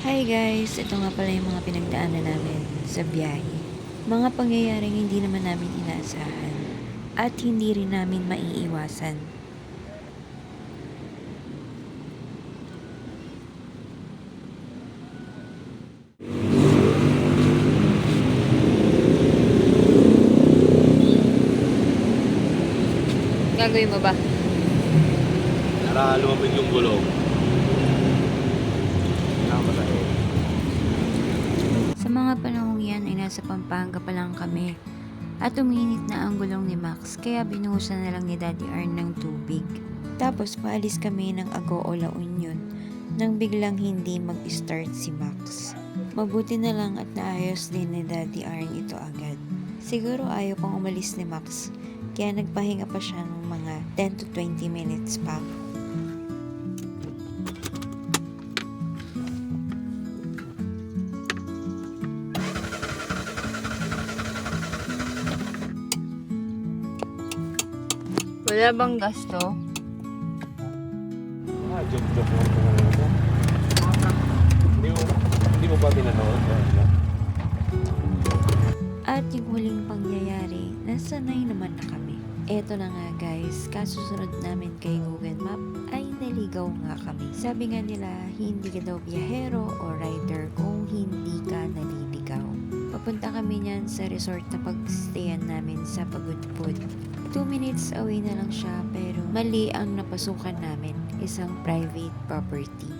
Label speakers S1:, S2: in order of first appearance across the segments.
S1: Hi guys! Ito nga pala yung mga pinagdaanan namin sa biyahe. Mga pangyayaring hindi naman namin inaasahan at hindi rin namin maiiwasan. Gagawin mo ba?
S2: Para lumamig yung gulong. Nakamatay.
S1: Sa mga panahong yan ay nasa Pampanga pa lang kami at uminit na ang gulong ni Max kaya binuhusan na lang ni Daddy Arn ng tubig. Tapos paalis kami ng Agoo La Union nang biglang hindi mag-start si Max. Mabuti na lang at naayos din ni Daddy Arn ito agad. Siguro ayaw pang umalis ni Max kaya nagpahinga pa siya ng mga 10 to 20 minutes pa.
S3: Wala bang gasto?
S2: Joke lang po naman ito. Hindi mo ba pinanood?
S1: At yung huling pangyayari, nasanay naman na kami. Eto na nga guys, kasusunod namin kay Google Map ay naligaw nga kami. Sabi nga nila, hindi ka daw biyahero o rider kung hindi ka naliligaw. Papunta kami niyan sa resort na pagstayan namin sa Pagudpud. 2 minutes away na lang siya pero mali ang napasukan namin, isang private property.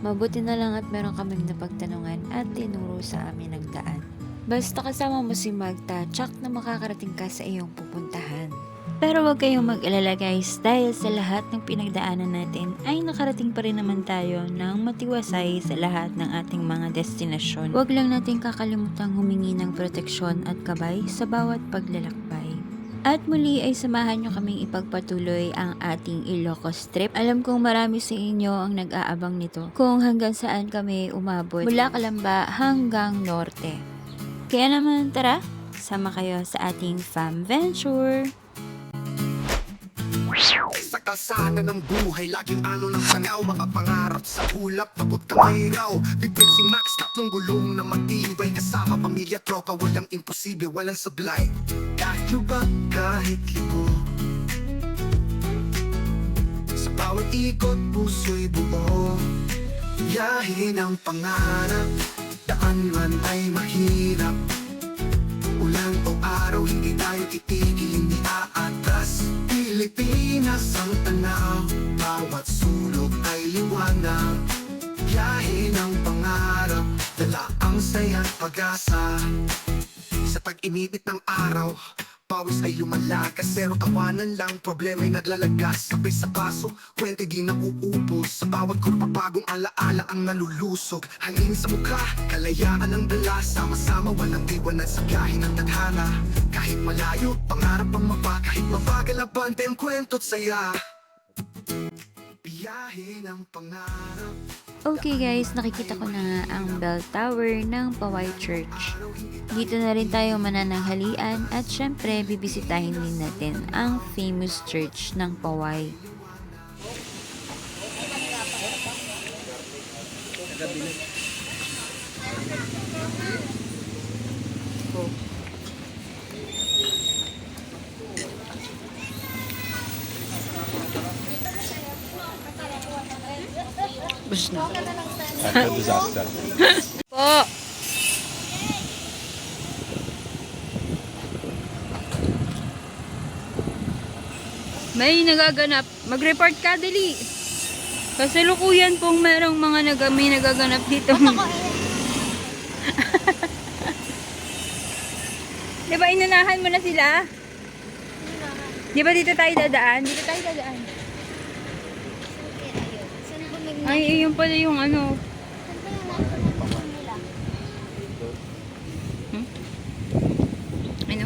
S1: Mabuti na lang at meron kaming napagtanungan at tinuro sa amin ang daan. Basta kasama mo si Magta, tsak na makakarating ka sa iyong pupuntahan. Pero huwag kayong mag-alala guys, dahil sa lahat ng pinagdaanan natin ay nakarating pa rin naman tayo ng matiwasay sa lahat ng ating mga destinasyon. Huwag lang natin kakalimutang humingi ng proteksyon at gabay sa bawat paglalakbay. At muli ay samahan nyo kaming ipagpatuloy ang ating Ilocos trip. Alam kong marami sa inyo ang nag-aabang nito kung hanggang saan kami umabot mula Calamba hanggang Norte. Kaya naman tara, sama kayo sa ating fam venture!
S4: Sa kalsada ng buhay, laging ano ng sangaw, mga pangarap sa ulap, pagod ka may raw. Bigwit si Max, tatlong gulong na matibay, kasama pamilya, tropa, walang imposible, walang sablay. Kahit lubak, kahit libo, sa bawat ikot, puso'y buo. Biyahe ng pangarap, daan man ay mahirap. Ulan o araw, hindi tayo titigil, hindi aatras. Pilipinas ang tanaw, bawat sulok ay liwanag. Biyahe ng pangarap, dala ang saya't pag-asa. Sa pag-inipit ng araw, pawis ay lumalakas, pero tawanan lang, problema'y naglalagas. Sabay sa paso, kwente di na uubos. Sa bawat kurpa bagong alaala ang nalulusog. Hangin sa mukha, kalayaan ang dala. Sama-sama, walang iwanan sa biyahe ng tadhana. Kahit malayo, pangarap ang mapa. Kahit mabagal abante ang kwento't saya. Biyahe ng pangarap.
S1: Okay guys, nakikita ko na nga ang bell tower ng Poway Church. Dito na rin tayo manananghalian at syempre bibisitahin din natin ang famous church ng Poway.
S3: Bus na.
S2: After disaster.
S3: Po! May nagaganap. Mag-report ka, dali. Kasalukuyan pong merong mga may nagaganap dito. Di ba inunahan mo na sila? Di ba dito tayo dadaan? Dito tayo dadaan. Ay, yun pala yung ano. Ano?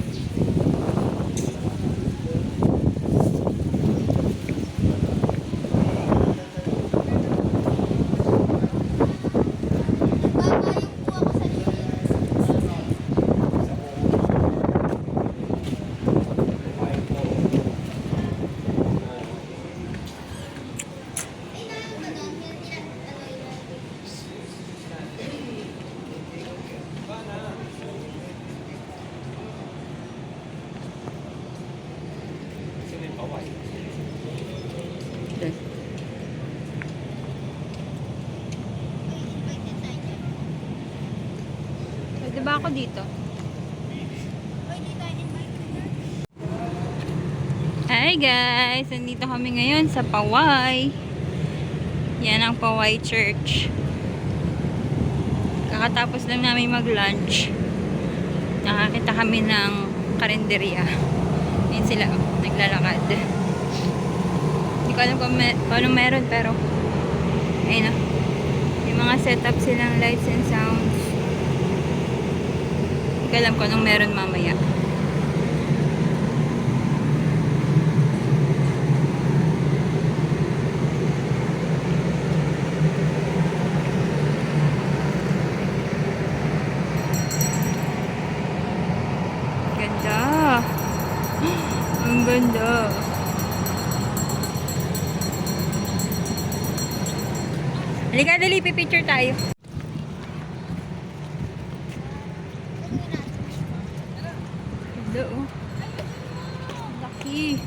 S3: Baba ako dito. Hi guys! Nandito kami ngayon sa Paway. Yan ang Paway Church. Kakatapos lang namin mag-lunch. Nakakita kami ng karinderya. Yan sila, naglalakad. Hindi ko alam kung anong meron, pero ayun na. Yung mga setup silang lights and sounds. Hindi ko alam kung anong meron mamaya. Ganda. Ang ganda. Halika, dali, pipicture tayo. Ganda, oh. Laki.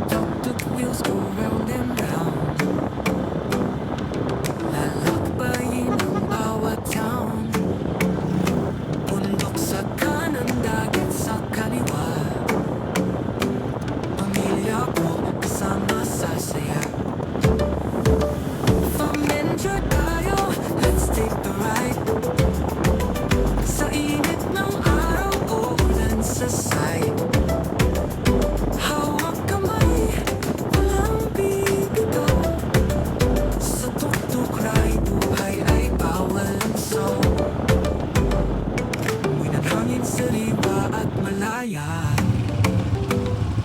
S4: Tuk-tuk wheels go round and round. Lalakbayin ang bawat town. Bundok sa kanan, dagat sa kaliwa. Pamilya ko kasama sa saya. Pamensyur tayo, let's take the ride. Sa init ng araw o ulan sa side. Hawak kamay, walang bibitaw. Sa tuk-tuk ride, buhay ay bawal ang saw. Amoy ng hangin sa riba at malaya.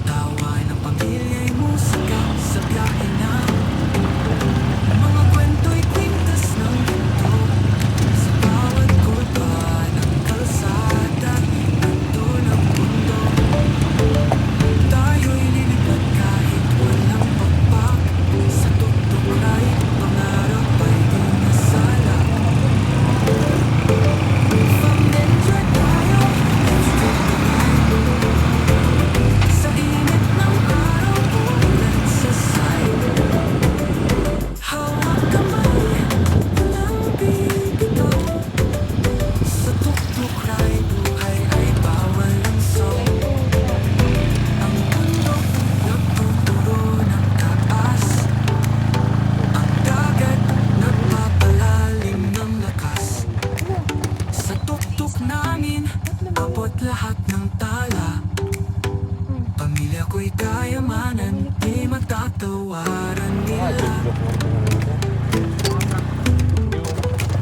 S4: Tawa ng pamilya'y musika sa biyahe na. Mga kwento'y kwintas ng ginto. Sa bawat kurba ng kalsada, nandun ang mundo. Tayo'y lilipad kahit walang pakpak. Sa tuk-tuk ride, pangarap ay di nasala. Pamensyur tayo, let's take the ride. Sa init ng araw, ulan sa side. Hawak kamay, walang bibitaw. Sa tuk-tuk ride, buhay ay bawal ang saw. Ang mundo nagtuturo ng taas. Ang dagat nagpapalalim ng lakas. Sa tuk-tuk namin, abot lahat ng tala. Pamilya ko'y kayamanan, di matatawaran
S2: Ah,
S4: nila.
S2: joke lang po.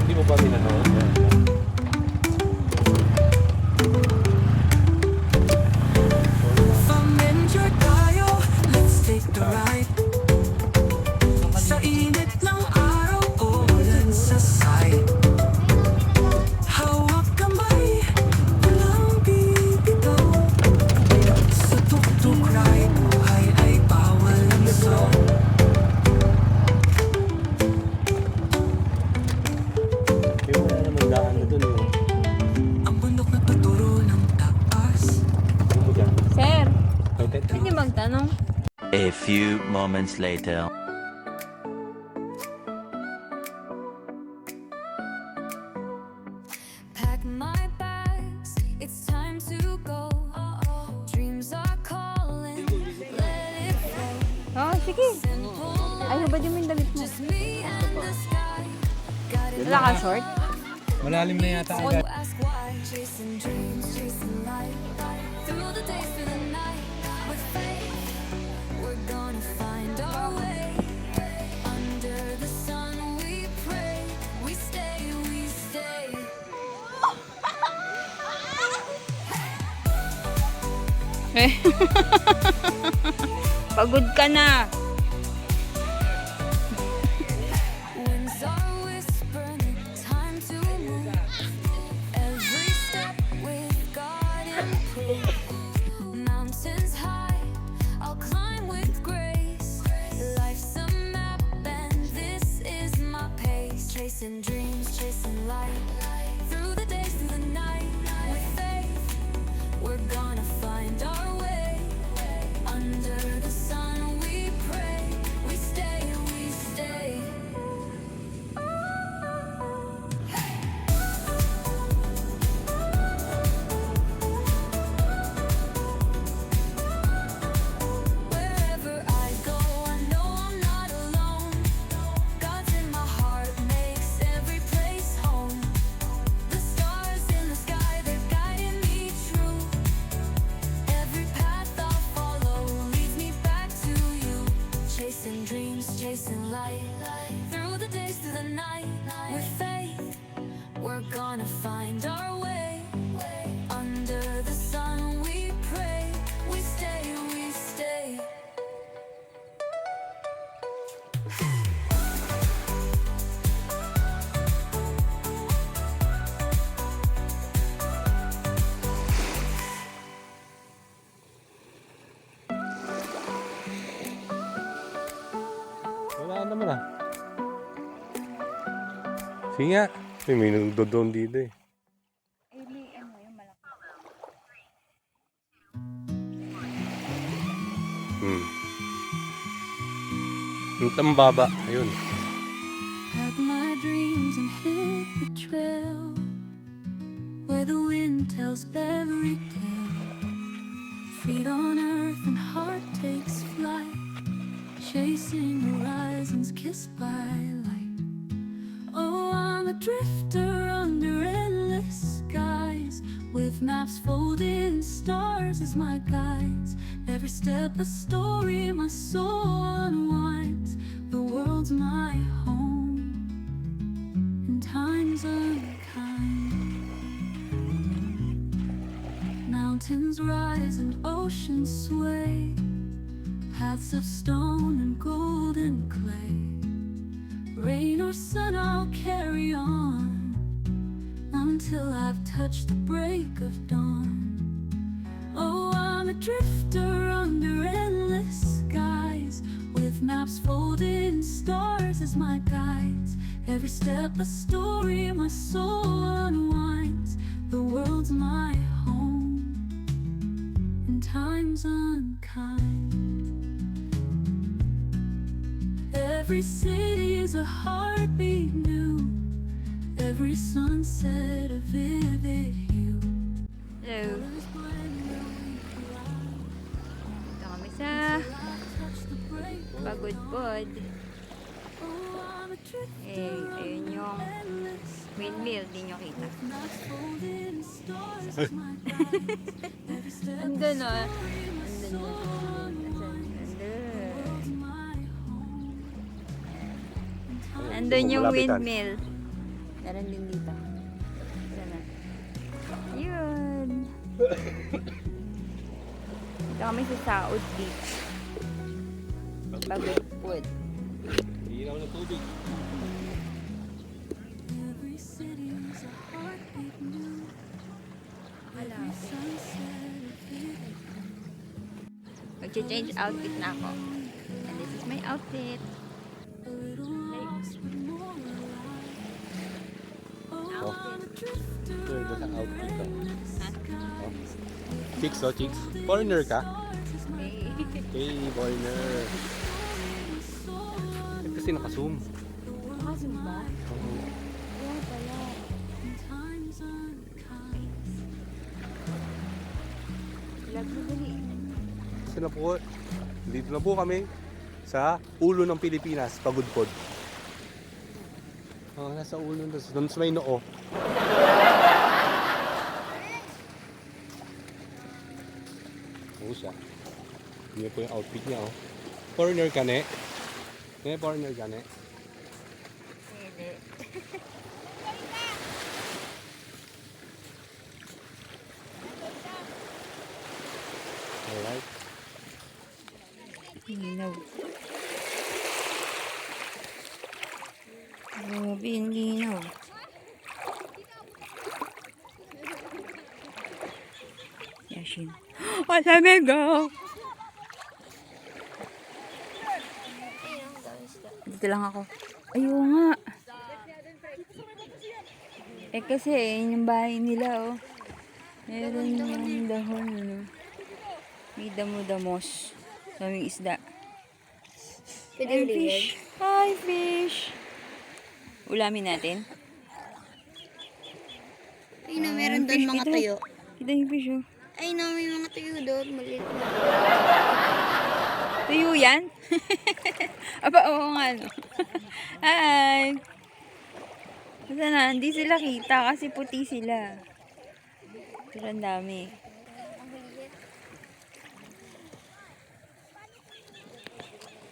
S2: Hindi mo pa pinanood?
S4: Pamensyur tayo, let's take the ride. Sa init ng araw o ulan sa side. Hawak kamay, walang bibitaw. Sa tuk-tuk ride, buhay ay bawal ang saw.
S2: Yung wala naman daan na dun eh.
S4: Ang bundok nagtuturo ng taas.
S2: Ano mo dyan?
S3: Sir,
S2: May tent.
S3: pwede magtanong?
S5: A few moments later.
S6: Pack my bags, it's time to go. Dreams are calling, let it flow.
S3: Oh, sige.
S6: Simple
S3: Ay, hubad yung damit mo.
S6: just me and the sky. Got it
S3: Wala ka short?
S2: Malalim na yata
S6: One
S2: agad.
S6: who ask why, chasing dreams, chasing light. Through the days, through the night, with faith, we're gonna find our way. Under the sun we pray, we stay, we stay.
S3: Eh. Pagod ka na.
S6: Winds are whispering, time to move. Every step with God improve. Mountains high, I'll climb with grace. Life's a map and this is my pace. Chasing dreams, chasing light. Through the days, through the night, with faith, we're gonna find our way. Under the sun we pray, we stay, we stay. Wherever I go, I know I'm not alone. God's in my heart, makes every place home. The stars in the sky, they're guiding me true. Every path I'll follow leads me back to you. Chasing dreams, chasing light. Through the days, through the night, with faith, we're gonna find our way. Under the sun we pray, we stay, we stay.
S2: Wala naman ah. Sige nga. May nagdodon dito eh. Ang tambaba. Ayun.
S6: Pack my dreams and hit the trail where the wind tells fairy tale. Feet on earth and heart takes flight, chasing horizons kissed by light. Oh, I'm a drifter under endless skies, with maps folded in stars as my guides. Every step a story, my soul unwinds. The world's my home, and time's unkind. Mountains rise and oceans sway, paths of stone and golden clay. Rain or sun, I'll carry on until I've touched the break of dawn. Oh, I'm a drifter under endless skies, with maps folded in stars as my guides. Every step a story, my soul unwinds. The world's my home, and time's unkind. Every city is a heartbeat new, every sunset a vivid hue.
S3: Hello. Dito kami sa Pagudpod. Eh, ayun yung windmill, di nyo kita. Andun o. Andun yung windmill. Meron din dito. Sana. Yun. Dito kami sa Saud Beach. Pagudpod.
S2: Ilaw na tubig.
S6: Every city's a heartbeat new, every sunset a vivid
S3: Mag-change outfit na ako. And this is my outfit.
S6: a little lost but more alive. Oh, I'm a drifter
S2: Ito yung nasa outfit ko.
S3: Ha?
S2: Chicks oh, chicks. Foreigner ka?
S3: Okay.
S2: Hey, foreigner. Kasi naka-zoom.
S3: Nakasin ba?
S2: Oo.
S3: Kaya pala.
S6: time's unkind.
S3: Lag mo dali.
S2: Kasi na po, dito na po kami sa ulo ng Pilipinas, Pagudpod. Oh, nasa ulo doon sa may noo. Oo siya. Yun po yung outfit niya, oh. Foreigner ka, ne? Ne, foreigner ka, ne?
S3: Hindi.
S2: Alright.
S3: Linaw. Grabe, ang linaw. Yashin. Malamig ako. Dito lang ako. Ayun nga. Eh kasi, yun yung bahay nila, oh. Meron yung dahon, ano. May damo-damos. Daming isda. Ay, fish. Hi, fish. Ulamin natin.
S7: Ay na, meron doon mga
S3: Ito.
S7: tuyo.
S3: Kita yung fish, oh.
S7: Ay na, may mga tuyo doon. Maliit na.
S3: Tuyo yan? Aba, oo nga, no. Hi. Basta na, hindi sila kita kasi puti sila. Pero ang dami.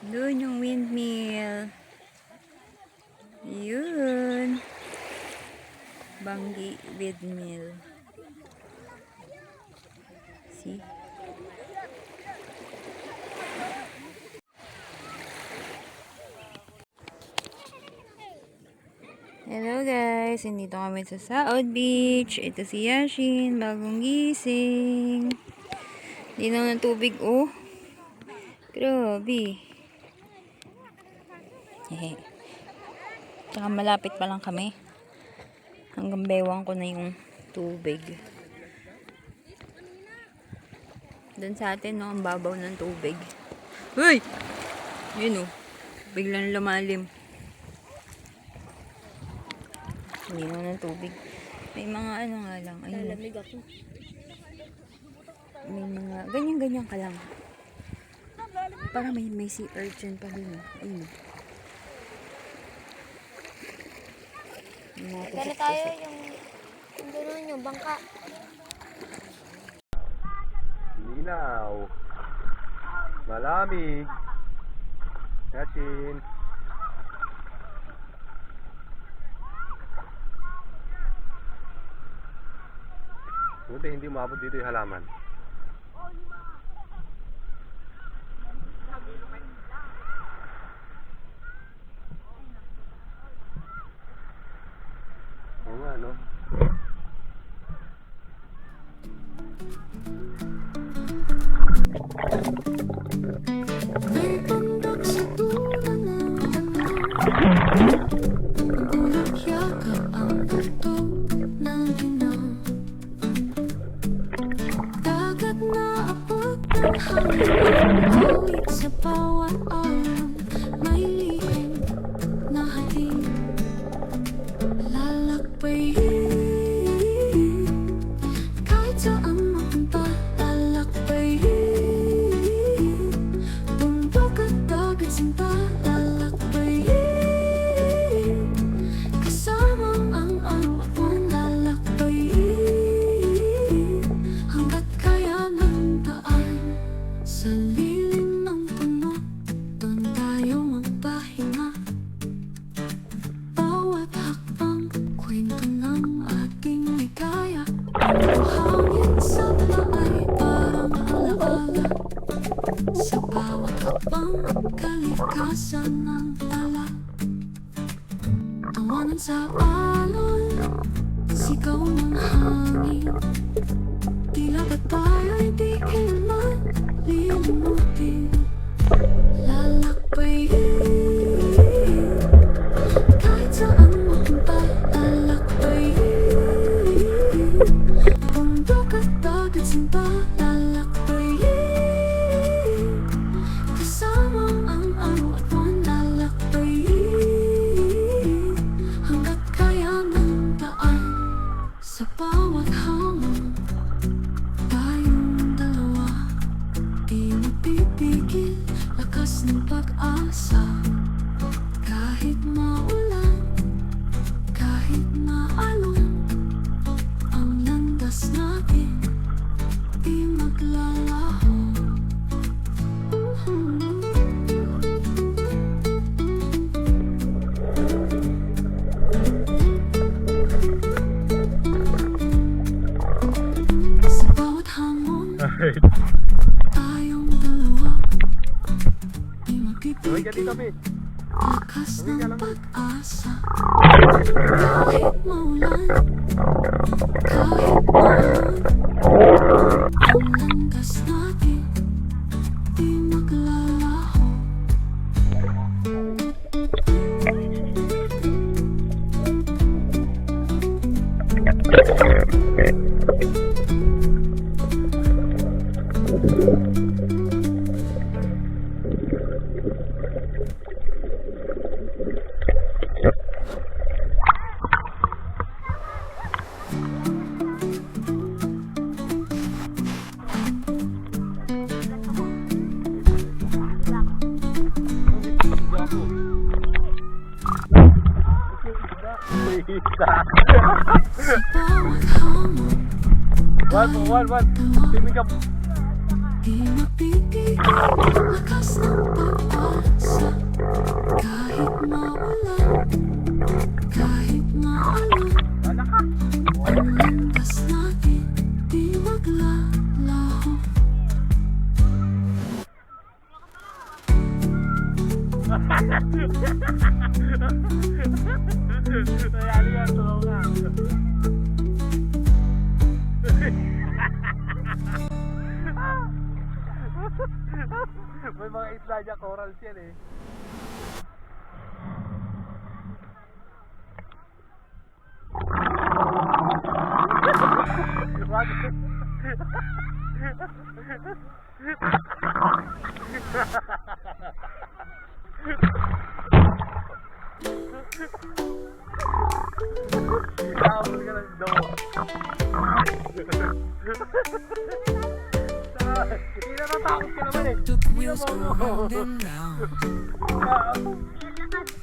S3: Doon yung windmill. Yun. Banggi windmill. See? Hello guys, nandito kami sa Saud Beach. Ito si Yashin, bagong gising. Linaw ng tubig, oh. Grabe. Hehe. Tsaka malapit pa lang kami. Hanggang bewang ko na yung tubig. Doon sa atin, no, ang babaw ng tubig. Uy! Yun, oh. Biglang lumalim. Linaw ng tubig. May mga ano nga lang. Ayun.
S7: Lalamig ako.
S3: May mga ganyan-ganyan ka lang. Para may sea urchin pa din. Ayun.
S7: Kaya tayo yung gano'n yung bangka.
S2: Linaw. Malamig. Yashin. Buti hindi umabot dito yung halaman. Oo nga, no?
S6: May bundok sa dulo ng ulap yakap ang buto ng linaw. Dagat na abot ng hangin, awit sa bawat araw. May lihim na hating lalakbayin. Kahit saan mapunta, lalakbayin. Bundok at dagat sinta, lalakbayin. Kasama ang araw at buwan, lalakbayin. Hanggat kaya ng daan sa lilim ng puno, doon tayo magpahinga. Bawat hakbang, kwento ng ating ligaya. Ang hangin sa laay, parang alaala. Sa bawat hakbang, kalikasan ng tala. Tawanan sa alon, sigaw ng hangin. Tila ba tayo'y di kailanman lilimutin? Lalakbayin. Kahit saan mapunta, lalakbayin. Bundok at dagat sinta, lalakbayin. Kasama ang araw at buwan, lalakbayin. Hanggat kaya ng daan sa bawat hamon. Tayong dalawa, di mapipigil, lakas ng pag-asa. Kahit maulan, kahit malamig, ang landas natin di maglalaho. Sa bawat hamon,
S2: One. Swimming ka.
S6: di mapipigil ang lakas ng pag-asa. Kahit maulan, kahit maalam, ang landas natin di maglalaho.
S2: May mga isla dyan, corals yan eh. Habol ka ng daw. Hindi na natakot ka naman eh.
S6: The wheels go round and round,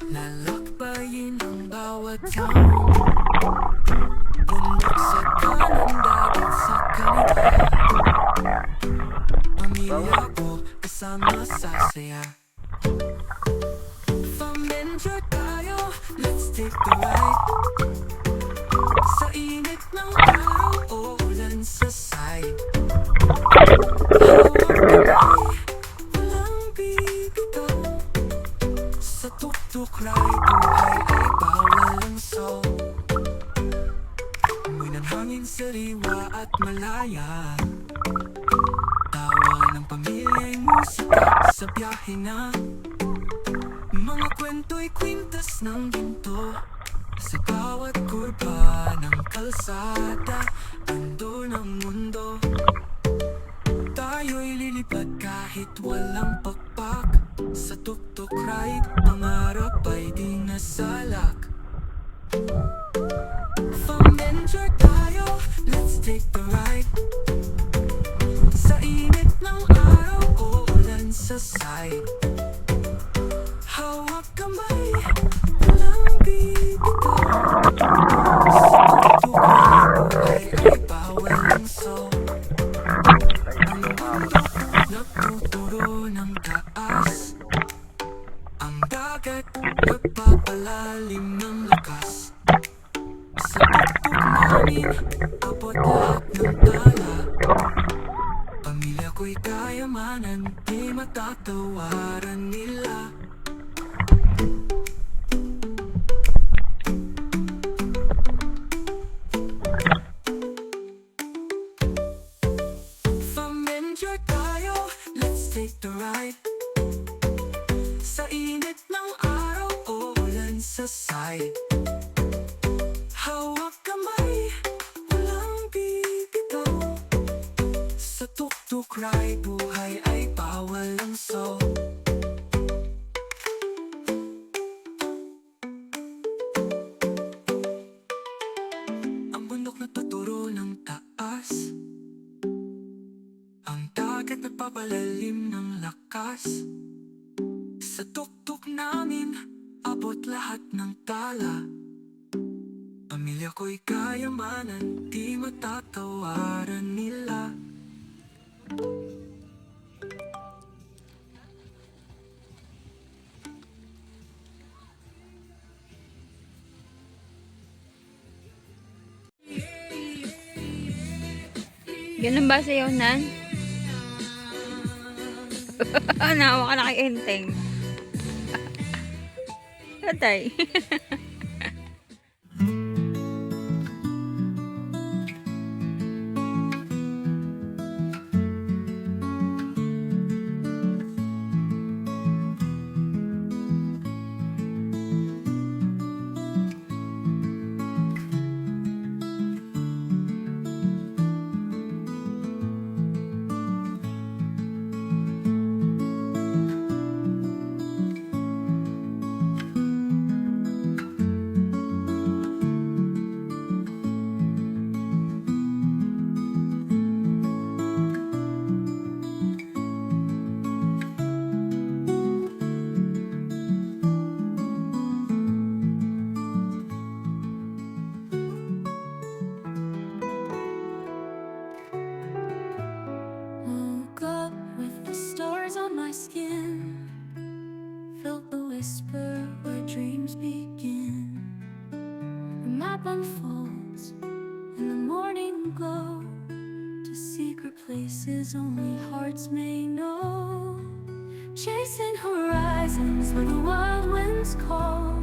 S6: lalakbayin ang bawat town. Bundok sa kanan, dagat sa kaliwa, pamilya ko kasama sa saya. Familiar tayo, let's take the ride. Sa init ng araw o ulan sa side, walang bibitaw. Sa tuk-tuk ride, buhay ay bawal ang saw. Amoy ng hangin sariwa at malaya, tawa ng pamilya'y musika sa biyahe na. Mga kwento'y kwintas ng ginto, sa bawat kurba ng kalsada, andun ang mundo. Tayo'y lilipad kahit walang pakpak. Sa tuk-tuk ride, ang harap ay di nasalak. Familiar tayo, let's take the ride. Sa init ng araw o ulan sa side, hawak kamay, walang bibitaw. Sa tuk-tuk ride, buhay ay bawal ang saw. Ang bundok nagtuturo ng taas, ang dagat nagpapalalim ng lakas. Sa tuk-tuk namin, abot lahat ng tala. Pamilya ko'y kayamanan, di matatawaran nila. Familiar tayo, let's take the ride. Sa init ng araw o ulan sa side, hawak kamay, walang bibitaw. Sa tuk-tuk ride, buhay ay bawal ang saw. Ang bundok nagtuturo ng taas, ang dagat nagpapalalim ng lakas. Sa tuk-tuk namin, abot lahat ng tala. Pamilya ko'y kayamanan, di matatawaran nila.
S3: Ganun ba sa'yo, Nan? Nahawa ka na kay Enteng. Atay.
S6: map unfolds in the morning glow to secret places only hearts may know. Chasing horizons where the wild winds call,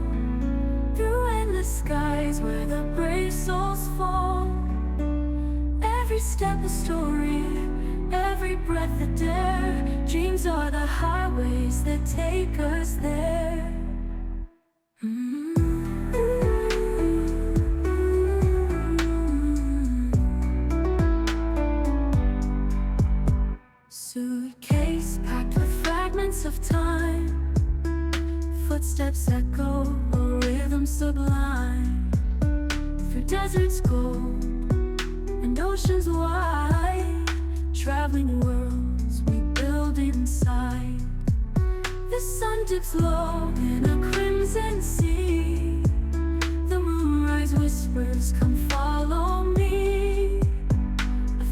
S6: through endless skies where the brave souls fall. Every step a story, every breath a dare. Dreams are the highways that take us there. Suitcase packed with fragments of time, footsteps echo, a rhythm sublime. Through deserts gold and oceans wide, traveling worlds we build inside. The sun dips low in a crimson sea, the moonrise whispers, come follow me.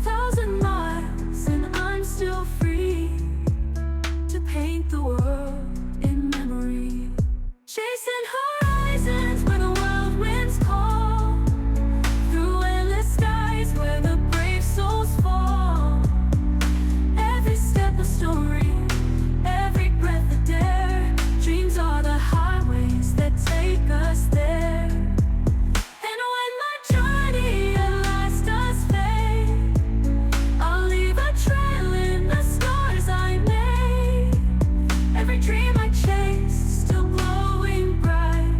S6: 1,000 miles and I'm still free to paint the world in memory. Chasing horizons where the wild winds call, through endless skies where the brave souls fall. Every step a story, every breath a dare. Dreams are the highways that take us there. And when my journey at last does fade, I'll leave a trail in the scars I made. Every dream I chase still glowing bright,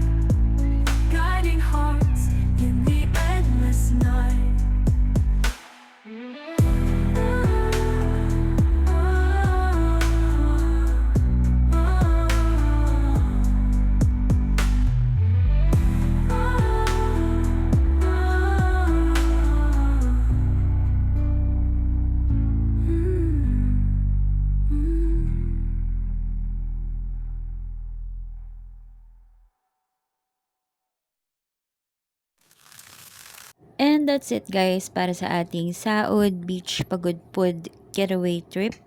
S6: guiding hearts in the endless night.
S1: And that's it guys para sa ating Saud Beach Pagudpud getaway trip.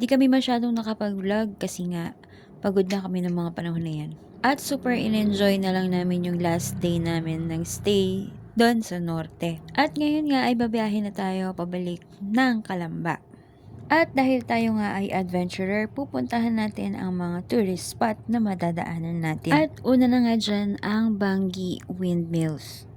S1: Di kami masyadong nakapag-vlog kasi nga pagod na kami ng mga panahon na yan. At super in-enjoy na lang namin yung last day namin ng stay doon sa norte. At ngayon nga ay babiyahin na tayo pabalik ng Calamba. At dahil tayo nga ay adventurer, pupuntahan natin ang mga tourist spot na madadaanan natin. At una na nga dyan ang Bangi Windmills.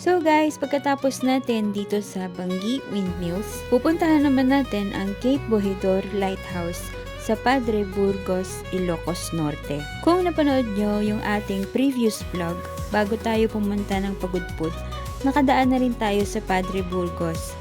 S1: So guys, pagkatapos natin dito sa Bangi Windmills, pupuntahan naman natin ang Cape Bojidor Lighthouse sa Padre Burgos, Ilocos Norte. Kung napanood nyo yung ating previous vlog, bago tayo pumunta ng Pagudpud, nakadaan na rin tayo sa Padre Burgos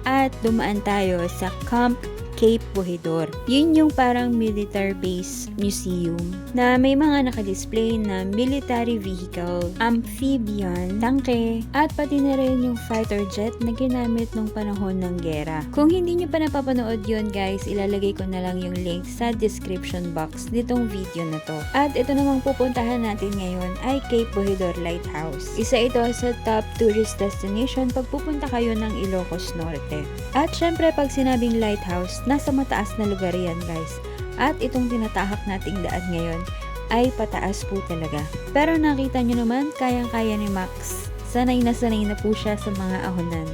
S1: at dumaan tayo sa Camp Cape Bojidor. Yun yung parang military base museum na may mga nakadisplay na military vehicle, amphibian, tangke, at pati na rin yung fighter jet na ginamit nung panahon ng gera. Kung hindi nyo pa napapanood yun guys, ilalagay ko na lang yung link sa description box nitong video na to. At ito namang pupuntahan natin ngayon ay Cape Bojidor Lighthouse. Isa ito sa top tourist destination pag pupunta kayo ng Ilocos Norte. At syempre pag sinabing lighthouse, nasa mataas na lugar yan guys. At itong tinatahak nating daan ngayon ay pataas po talaga. Pero nakita nyo naman, kayang-kaya ni Max. Sanay na po siya sa mga ahonan.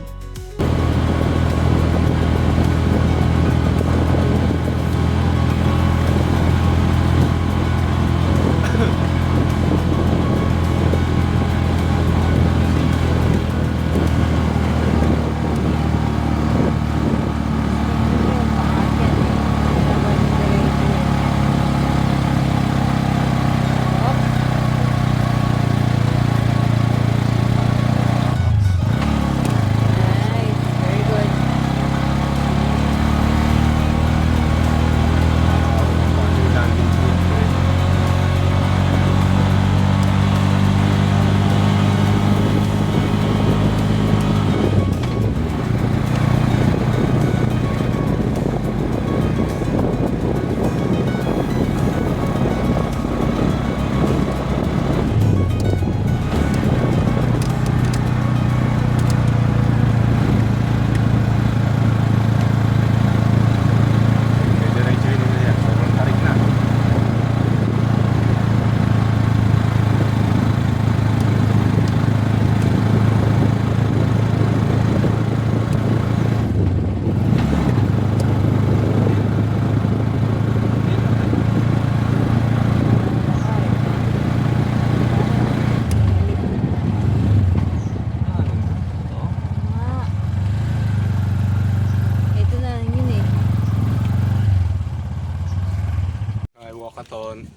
S2: doon.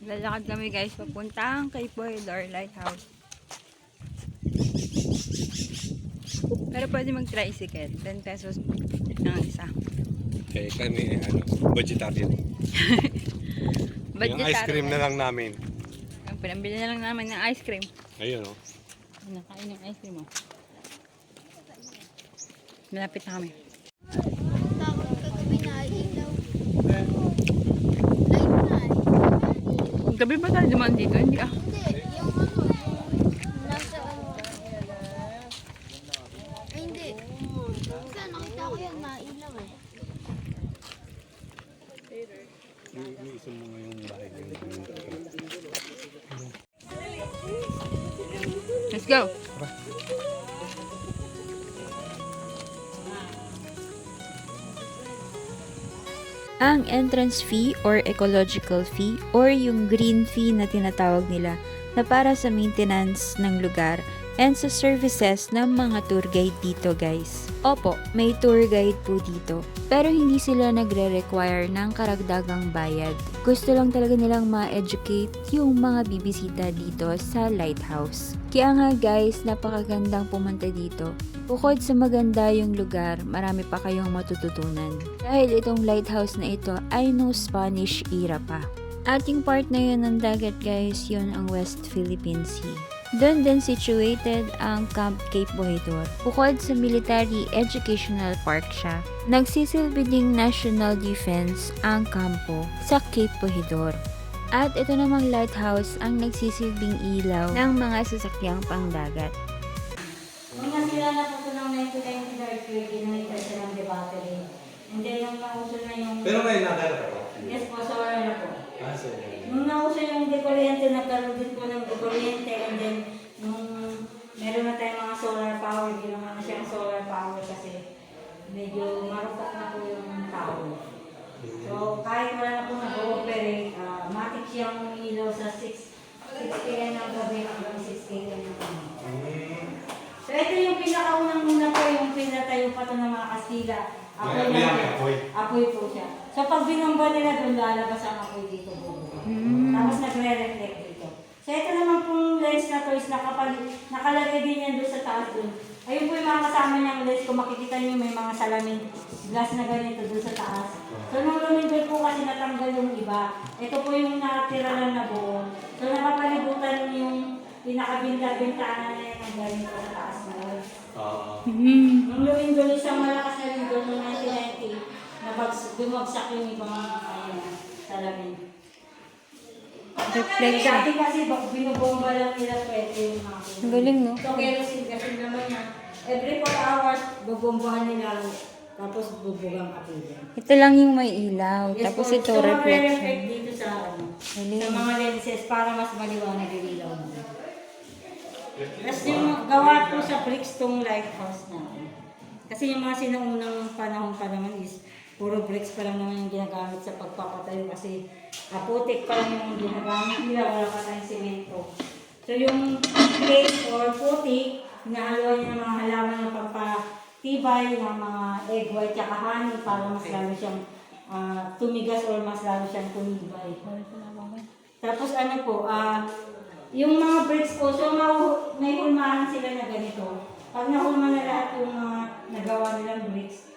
S3: Lalakad kami guys, papuntang kay Boiler Lighthouse. Pero pwede mag-tricycle, 10 pesos ang isa.
S2: Eh, kami, vegetarian. Yung ice cream na lang namin.
S3: Ang pinambili na lang namin ng ice cream.
S2: Ayun, oh.
S3: Nakain yung ice cream mo. Malapit na kami.
S7: Takot kagabi na ilaw. Light na eh.
S3: Gabi ba tayo dumaan dito? Hindi ah.
S7: Hindi, yung nasa ay hindi. Kasi nakita ko yan, mailaw eh.
S2: Iisun mo nga yung bahay.
S3: Let's go!
S1: Ang entrance fee or ecological fee or yung green fee na tinatawag nila na para sa maintenance ng lugar and sa services ng mga tour guide dito guys. Opo, may tour guide po dito. Pero hindi sila nagre-require ng karagdagang bayad. Gusto lang talaga nilang ma-educate yung mga bibisita dito sa lighthouse. Kaya nga guys, napakagandang pumunta dito. Bukod sa maganda yung lugar, marami pa kayong matututunan. Dahil itong lighthouse na ito ay no Spanish era pa. At yung part na yun ng dagat guys, yun ang West Philippine Sea. Doon din situated ang Camp Cape Bojidor. Bukod sa military educational park siya, nagsisilbi ding national defense ang kampo sa Cape Bojidor. At ito namang lighthouse ang nagsisilbing ilaw ng mga sasakyang pangdagat.
S8: Nung nasira na po ito ng 1990 earthquake, ginamit siya ng debattery. And then, nung nauso na yung...
S2: Pero may nakala ko.
S8: Yes po, solar na po.
S2: Ah, so,
S8: Nung nauso yung dekuryente, nagkaroon din po ng dekuryente. And then, nung meron na tayong mga solar power, ginawa na siyang solar power kasi medyo marupok na po yung tao. So, kahit wala na po nag-ooperate, matik siyang ilaw sa 6 a.m. ng gabi hanggang 6 a.m. ng gabi. So, ito yung pinakaunang muna po, yung pinatayo pa ito ng mga Kastila. Apoy po siya. So, pag binomba nila doon, lalabas ang apoy dito po. Tapos nagre-reflect dito. So, ito naman pong lens na to is nakalagay din yan doon sa taas doon. Ayun po yung mga kasama niyang lens. Kung makikita niyo may mga salamin, glass na ganito doon sa taas. So, nung lumindol po kasi natanggal yung iba. Ito po yung nakatira lang na buo. So, nakapalibutan yung pinakabinta-bintana na yan ng ganito sa taas na yun. Nung lumindol isang malakas na lindol noong 1990, bumagsak yung ibang salamin.
S3: Reflection.
S8: Dati kasi binubomba lang nila pwede yung mga
S3: Ang galing, no?
S8: So, kerosene kasi naman na every 4 hours, bubombahan nila tapos bubugang apoy.
S3: Ito lang yung may ilaw.
S8: Yes,
S3: Tapos
S8: po.
S3: ito
S8: So,
S3: reflection.
S8: magre-reflect dito sa,
S3: Galing.
S8: sa mga lenses para mas maliwanag yung ilaw mo. Tapos yung gawa po sa bricks tong lighthouse natin. Kasi yung mga sinaunang panahon pa naman is puro bricks pa lang naman yung ginagamit sa pagpapatayo kasi putik pa lang yung ginagamit nila, wala pa tayong semento. So yung clay or putik, hinahaluan niya ng mga halaman ng pampatibay ng mga egg white at honey para mas lalo siyang tumigas or mas lalo siyang tumibay. Tapos ano po, yung mga bricks po, so may hulmahan sila na ganito. Pag nahulma na lahat yung mga nagawa nilang bricks,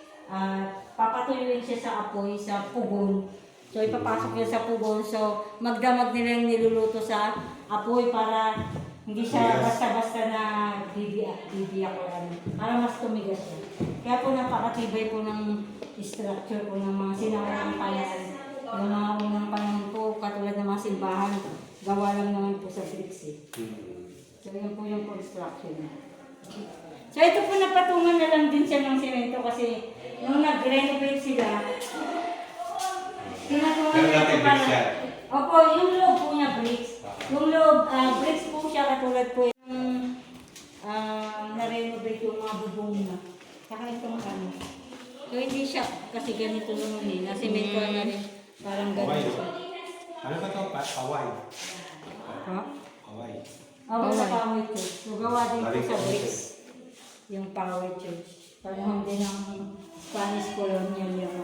S8: papatuyuin siya sa apoy, sa pugon. So ipapasok niya sa pugon. So magdamag nila yung niluluto sa apoy para hindi siya basta-basta na bibiyak o ano. Para mas tumigas siya. Kaya po napakatibay po ng structure po ng mga sinaunang panahon. Yung mga unang panahon po, katulad ng mga simbahan, gawa lang naman po sa bricks eh. So yun po yung construction niya. So ito po napatungan na lang din siya ng semento kasi nung nag-renovate sila, tinatungan nila ito para... Opo, yung loob po niya bricks. Yung loob, bricks po siya katulad po yung na-renovate yung mga bubong na. Saka itong ano. So hindi siya kasi ganito naman eh. Nasemento na rin. Parang ganito siya.
S2: ano ba ito? Hawaii.
S8: Ha?
S2: Hawaii.
S8: Oo, sa Power Church. So, gawa din po sa bricks. Yung Power Church. Panahon din ng Spanish colonial yung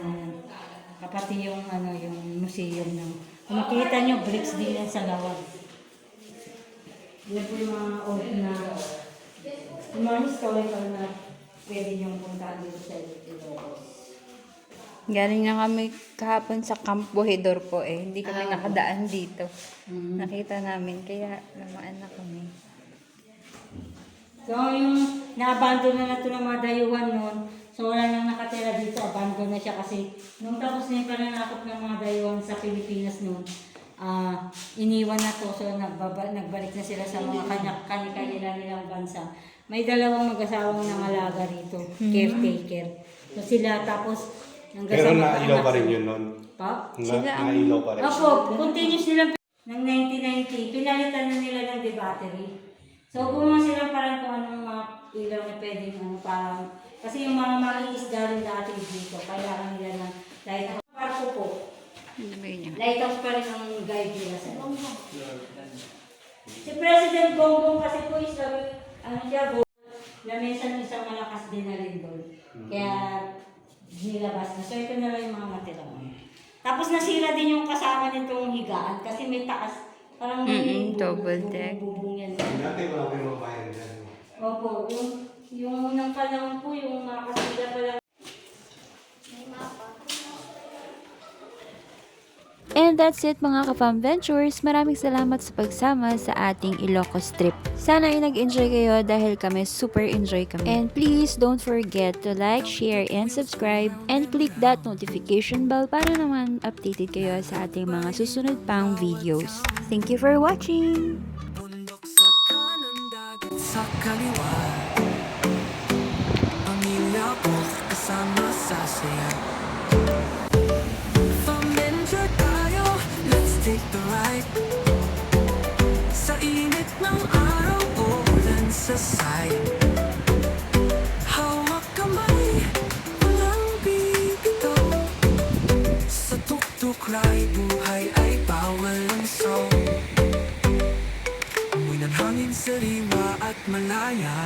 S8: kapati yung yung museum ng Kung makita nyo, bricks din yan sa lawag. Yan po yung mga old na, yung mga historical na pwede nyo puntaan dito sa Ilocos.
S3: Galing na kami kahapon sa Camp Bojidor po eh. Hindi kami nakadaan dito. Nakita namin, kaya namaan na kami.
S8: So, yung na-abandon na ito ng mga dayuhan noon, so wala nang nakatira dito, abandon na siya kasi nung tapos na yung pananakop ng mga dayuhan sa Pilipinas noon, iniwan na to, so nagbalik na sila sa mga kanya-kanya nilang bansa. May dalawang mag-asawang nangalaga rito, caretaker. So sila tapos hanggang
S2: Pero
S8: sa mga
S2: nailaw pa
S8: anak
S2: rin
S8: sila.
S2: yun nun.
S8: Pa?
S2: Nailaw pa rin.
S8: Opo, continuous nilang ng 1990, pinalitan na nila ng the battery. So, gumawa silang parang kung anong mga ilaw na pwedeng parang, kasi yung mga maiisda rin dati dito, kailangan nila ng lighthouse. Parko po.
S3: Ano ba yun?
S8: Lighthouse pa rin ang guide nila sa Si President Bongbong kasi po is, lamesa ng isang malakas din na lindol. Kaya, nilabas na. So, ito na lang yung mga matira. Tapos nasira din yung kasama nitong higaan kasi may taas. Parang
S3: double deck.
S8: bubong yan.
S2: Dati wala kayong mga bayan dyan.
S8: Opo, yung unang panahon po, yung mga kasila pa lang.
S1: And that's it mga ka-Fam Ventures. Maraming salamat sa pagsama sa ating Ilocos trip. Sana ay nag-enjoy kayo dahil kami super enjoy kami. And please don't forget to like, share, and subscribe. And click that notification bell para naman updated kayo sa ating mga susunod pang videos. Thank you for watching!
S4: Bundok sa kanan, dagat sa kaliwa. Pamilya ko kasama sa saya. Familiar tayo, let's take the ride. Sa init ng araw o ulan sa side. Hawak kamay, walang bibitaw. Sa tuktok ride, buhay ay bawal ang saw. Amoy ng hangin sariwa at malaya.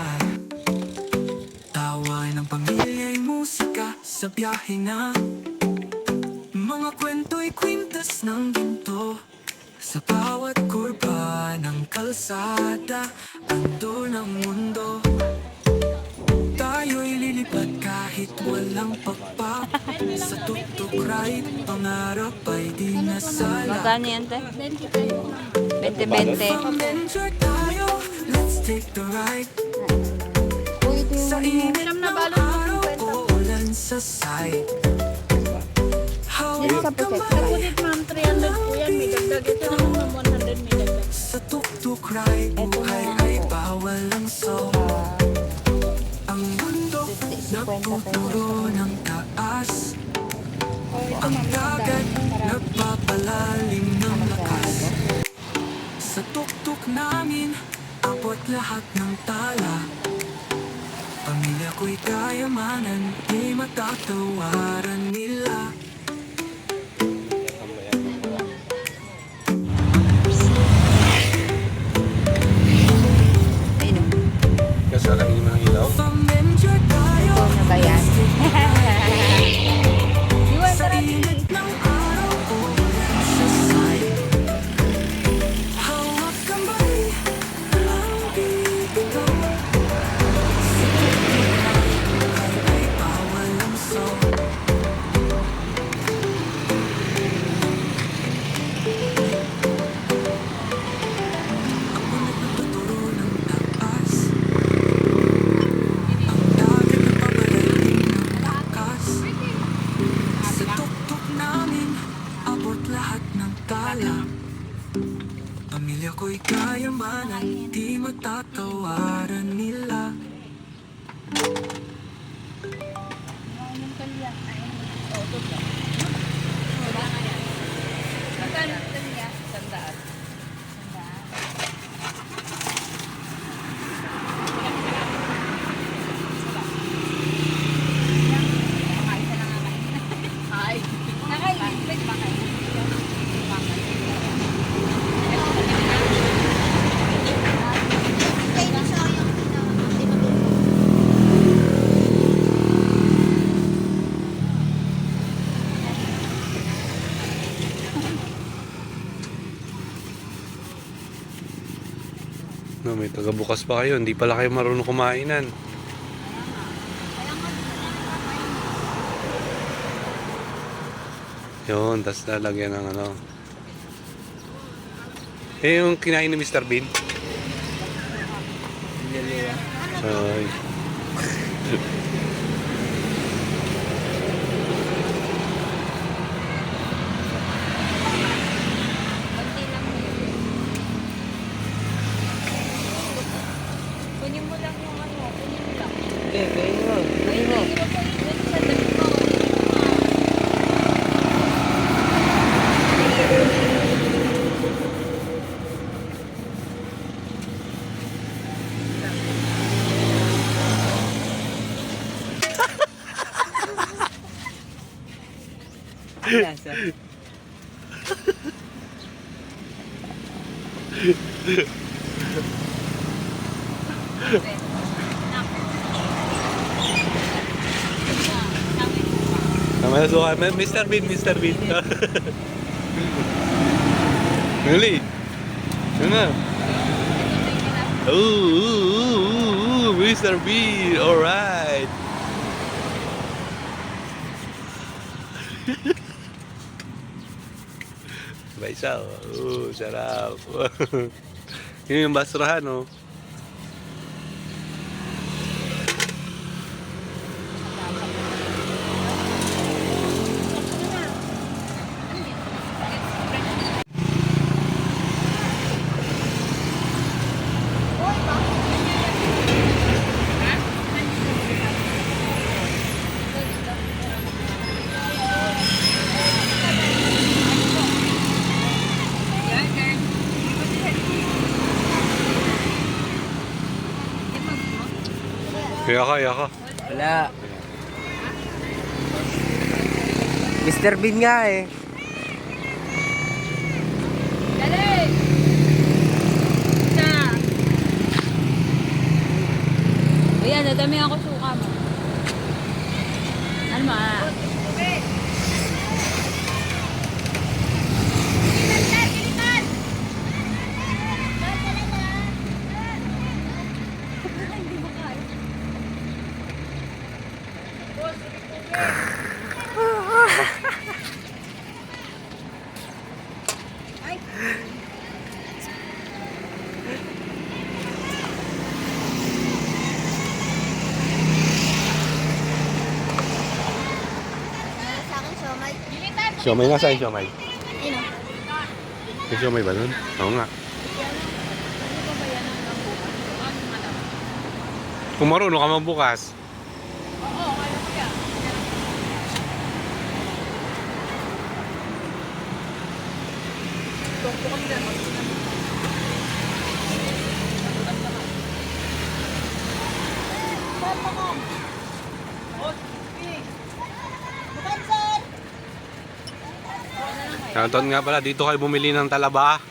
S4: Tawa ng pamilya'y musika sa biyahe na. Mga kwento'y kwintas ng ginto. Sa bawat kurba ng kalsada, ando ng mundo. Tayo'y lilipad kahit walang pakpak. Sa tuktok ride, pangarap ay di nasala.
S3: Magkano yan, te? 20-20.
S4: Pag-enjoy tayo, let's take the ride. Sa init ng araw o ulan sa side. Hawak kamay, sa tuktok ride, buhay ay bawal ang saw. Ang mundo nagtuturo ng taas. Ang dagat nagpapalalim ng lakas. Sa tuktok namin, abot lahat ng tala. Pamilya ko'y kayamanan, di matatawaran nila.
S2: Kasi wala kayong mga ilaw.
S4: Pag-enjoy tayo,
S3: Ano ba yan?
S4: sa init ng araw o ulan sa side. Hawak kamay, walang bibitaw. Sa tuktok ay bawal ang saw. Ako nagtuturo ng taas. Ang dagat nagpapalalim ng lakas. Sa tuktok namin, abot lahat ng tala. Pamilya ko'y kayamanan, di matatawaran nila.
S3: Magkano ito niya? 100. Ay, nakain. Pwede ba kayo?
S7: Kaya na sayang na hindi matulog.
S2: No, may tagabukas pa kayo. Hindi pala kayo marunong kumainan. Yun, tas lalagyan ng ano. Eh, yung kinain ni Mr. Bean. Ay.
S3: Konti lang yun. Kunin mo lang yung ano, kunin mo lang. Ayun mo po, yun sa damit mo.
S2: Tama na suka. Mr. Bean, Mr. Bean. Really? Yun na. Ooh, Mr. Bean. Alright. Ba isa, sarap. Yun yung basurahan, oh. Kaya ka.
S9: Wala. Mr. Bean nga eh.
S3: Dali! Isa! Ayan, nadami ako suka mo. Ano ma?
S7: Sa akin, siomay.
S2: Siomay nga sa'yo, siomay.
S7: Ayun o.
S2: May siomay ba nun? Oo nga. Kung marunong ka magbukas. Kanton nga pala, dito kayo bumili ng talaba.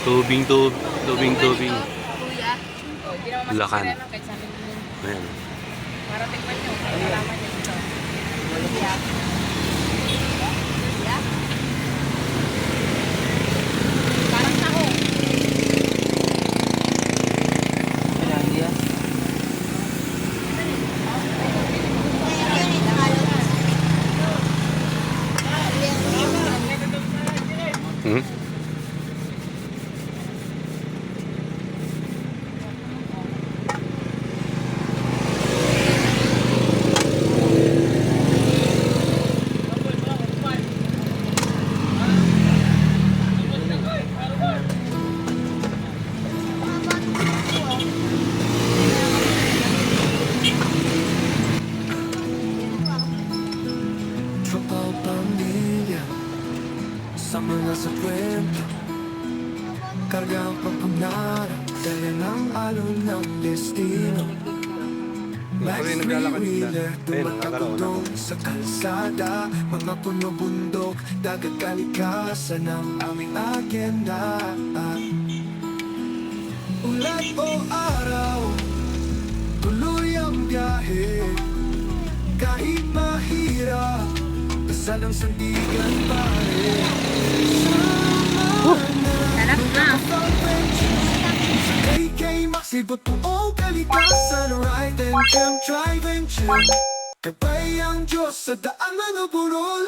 S2: Tubing.
S3: Kuya.
S2: Bulacan. Ayan.
S3: Para tingnan nyo, malaman nyo ito. Kuya. Parang tako.
S2: Hmm?
S4: Tropang pamilya sa mga sa kwento, karga ang pagpangarap, dala ng alon ng destino. Like three-wheeler, tumatagundong sa kalsada, mga puno bundok, dagat kalikasan ang aming agenda. Ulan o araw, tuloy ang biyahe, kahit mahirap, dasal ang sandigan pare. Sama
S3: Sarap na.
S4: AK maksibot buong kalikasan. Ride and camp, drive and chill. Kapay ang Diyos sa daan mga burol.